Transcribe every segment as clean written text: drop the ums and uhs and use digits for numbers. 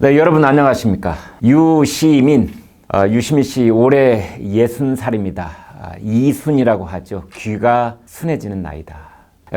네, 여러분 안녕하십니까. 유시민 씨 올해 60살입니다. 이순이라고 하죠. 귀가 순해지는 나이다.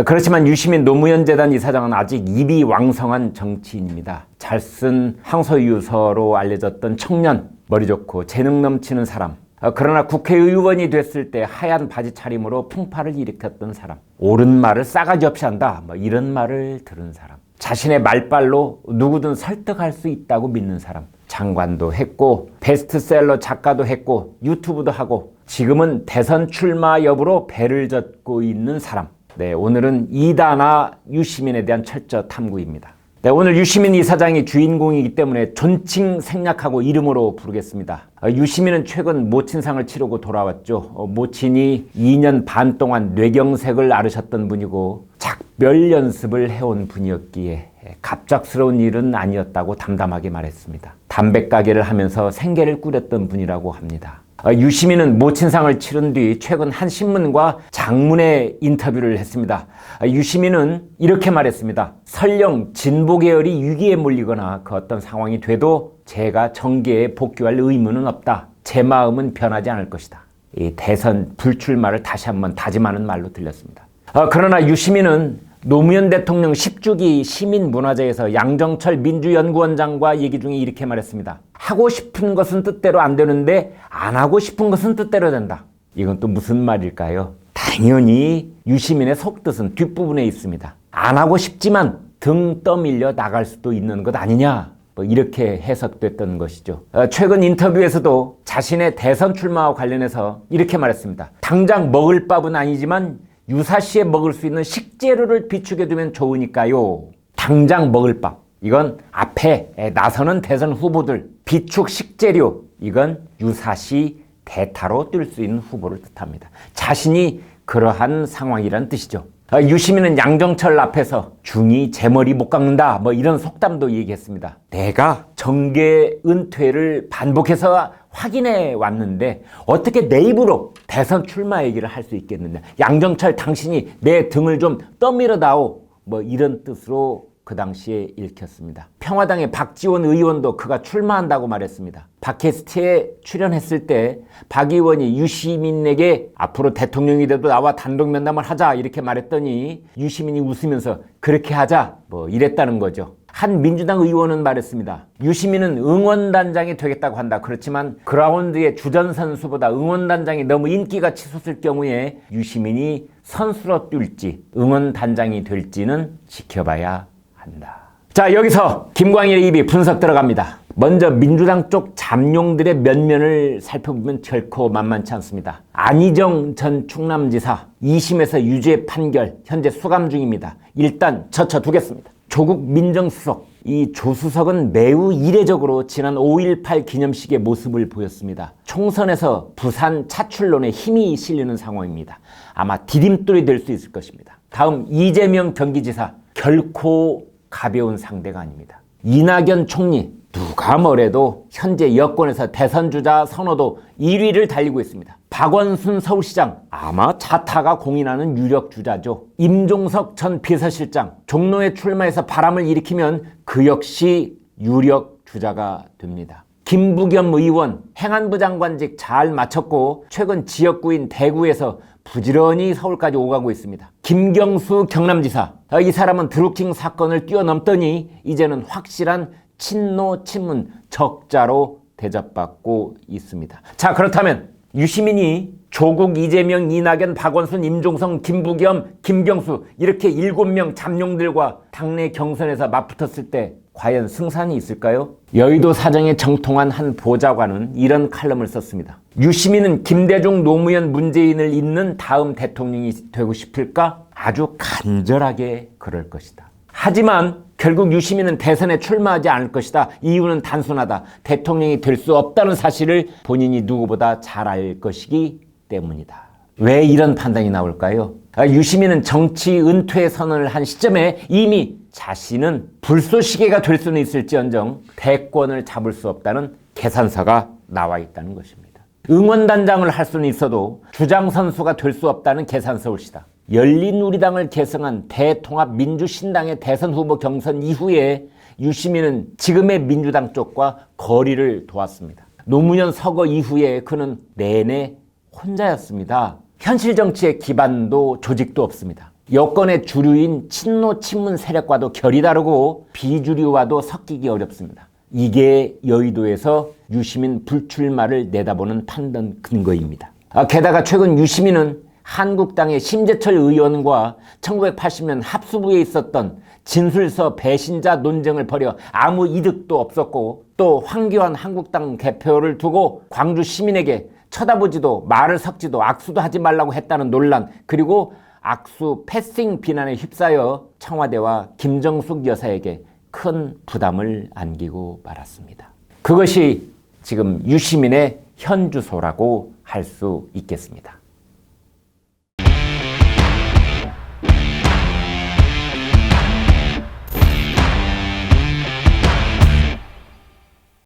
그렇지만 유시민 노무현재단 이사장은 아직 입이 왕성한 정치인입니다. 잘 쓴 항소유서로 알려졌던 청년, 머리 좋고 재능 넘치는 사람. 그러나 국회의원이 됐을 때 하얀 바지 차림으로 풍파를 일으켰던 사람. 옳은 말을 싸가지 없이 한다. 이런 말을 들은 사람. 자신의 말빨로 누구든 설득할 수 있다고 믿는 사람. 장관도 했고 베스트셀러 작가도 했고 유튜브도 하고 지금은 대선 출마 여부로 배를 젓고 있는 사람. 네, 오늘은 이다나 유시민에 대한 철저 탐구입니다. 네, 오늘 유시민 이사장이 주인공이기 때문에 존칭 생략하고 이름으로 부르겠습니다. 유시민은 최근 모친상을 치르고 돌아왔죠. 모친이 2년 반 동안 뇌경색을 앓으셨던 분이고 작별 연습을 해온 분이었기에 갑작스러운 일은 아니었다고 담담하게 말했습니다. 담배 가게를 하면서 생계를 꾸렸던 분이라고 합니다. 유시민은 모친상을 치른 뒤 최근 한 신문과 장문의 인터뷰를 했습니다. 유시민은 이렇게 말했습니다. 설령 진보 계열이 위기에 몰리거나 그 어떤 상황이 돼도 제가 정계에 복귀할 의무는 없다. 제 마음은 변하지 않을 것이다. 이 대선 불출마를 다시 한번 다짐하는 말로 들렸습니다. 그러나 유시민은 노무현 대통령 10주기 시민문화제에서 양정철 민주연구원장과 얘기 중에 이렇게 말했습니다. 하고 싶은 것은 뜻대로 안 되는데 안 하고 싶은 것은 뜻대로 된다. 이건 또 무슨 말일까요? 당연히 유시민의 속뜻은 뒷부분에 있습니다. 안 하고 싶지만 등 떠밀려 나갈 수도 있는 것 아니냐. 이렇게 해석됐던 것이죠. 최근 인터뷰에서도 자신의 대선 출마와 관련해서 이렇게 말했습니다. 당장 먹을 밥은 아니지만 유사시에 먹을 수 있는 식재료를 비축해두면 좋으니까요. 당장 먹을 밥. 이건 앞에 나서는 대선 후보들. 비축 식재료. 이건 유사시 대타로 뛸 수 있는 후보를 뜻합니다. 자신이 그러한 상황이라는 뜻이죠. 유시민은 양정철 앞에서 중이 제 머리 못 깎는다 이런 속담도 얘기했습니다. 내가 정계 은퇴를 반복해서 확인해 왔는데 어떻게 내 입으로 대선 출마 얘기를 할 수 있겠느냐. 양정철 당신이 내 등을 좀 떠밀어다오 이런 뜻으로 그 당시에 읽혔습니다. 평화당의 박지원 의원도 그가 출마한다고 말했습니다. 팟캐스트에 출연했을 때 박 의원이 유시민에게 앞으로 대통령이 돼도 나와 단독 면담을 하자 이렇게 말했더니 유시민이 웃으면서 그렇게 하자 이랬다는 거죠. 한 민주당 의원은 말했습니다. 유시민은 응원단장이 되겠다고 한다. 그렇지만 그라운드의 주전 선수보다 응원단장이 너무 인기가 치솟을 경우에 유시민이 선수로 뛸지 응원단장이 될지는 지켜봐야 한다. 자, 여기서 김광일의 입이 분석 들어갑니다. 먼저 민주당 쪽 잠룡들의 면면을 살펴보면 결코 만만치 않습니다. 안희정 전 충남지사 2심에서 유죄 판결 현재 수감 중입니다. 일단 젖혀두겠습니다. 조국 민정수석, 이 조수석은 매우 이례적으로 지난 5.18 기념식의 모습을 보였습니다. 총선에서 부산 차출론에 힘이 실리는 상황입니다. 아마 디딤돌이 될 수 있을 것입니다. 다음 이재명 경기지사, 결코 가벼운 상대가 아닙니다. 이낙연 총리, 누가 뭐래도 현재 여권에서 대선주자 선호도 1위를 달리고 있습니다. 박원순 서울시장, 아마 자타가 공인하는 유력 주자죠. 임종석 전 비서실장, 종로에 출마해서 바람을 일으키면 그 역시 유력 주자가 됩니다. 김부겸 의원, 행안부 장관직 잘 마쳤고 최근 지역구인 대구에서 부지런히 서울까지 오가고 있습니다. 김경수 경남지사, 이 사람은 드루킹 사건을 뛰어넘더니 이제는 확실한 친노 친문 적자로 대접받고 있습니다. 자, 그렇다면 유시민이 조국, 이재명, 이낙연, 박원순, 임종성, 김부겸, 김경수 이렇게 7명 잠룡들과 당내 경선에서 맞붙었을 때 과연 승산이 있을까요? 여의도 사정에 정통한 한 보좌관은 이런 칼럼을 썼습니다. 유시민은 김대중, 노무현, 문재인을 잇는 다음 대통령이 되고 싶을까? 아주 간절하게 그럴 것이다. 하지만 결국 유시민은 대선에 출마하지 않을 것이다. 이유는 단순하다. 대통령이 될 수 없다는 사실을 본인이 누구보다 잘 알 것이기 때문이다. 왜 이런 판단이 나올까요? 유시민은 정치 은퇴 선언을 한 시점에 이미 자신은 불쏘시개가 될 수는 있을지언정 대권을 잡을 수 없다는 계산서가 나와 있다는 것입니다. 응원단장을 할 수는 있어도 주장선수가 될 수 없다는 계산서 올시다. 열린우리당을 계승한 대통합민주신당의 대선 후보 경선 이후에 유시민은 지금의 민주당 쪽과 거리를 두었습니다. 노무현 서거 이후에 그는 내내 혼자였습니다. 현실 정치의 기반도 조직도 없습니다. 여권의 주류인 친노 친문 세력과도 결이 다르고 비주류와도 섞이기 어렵습니다. 이게 여의도에서 유시민 불출마를 내다보는 판단 근거입니다. 게다가 최근 유시민은 한국당의 심재철 의원과 1980년 합수부에 있었던 진술서 배신자 논쟁을 벌여 아무 이득도 없었고, 또 황교안 한국당 대표를 두고 광주 시민에게 쳐다보지도 말을 섞지도 악수도 하지 말라고 했다는 논란, 그리고 악수 패싱 비난에 휩싸여 청와대와 김정숙 여사에게 큰 부담을 안기고 말았습니다. 그것이 지금 유시민의 현주소라고 할 수 있겠습니다.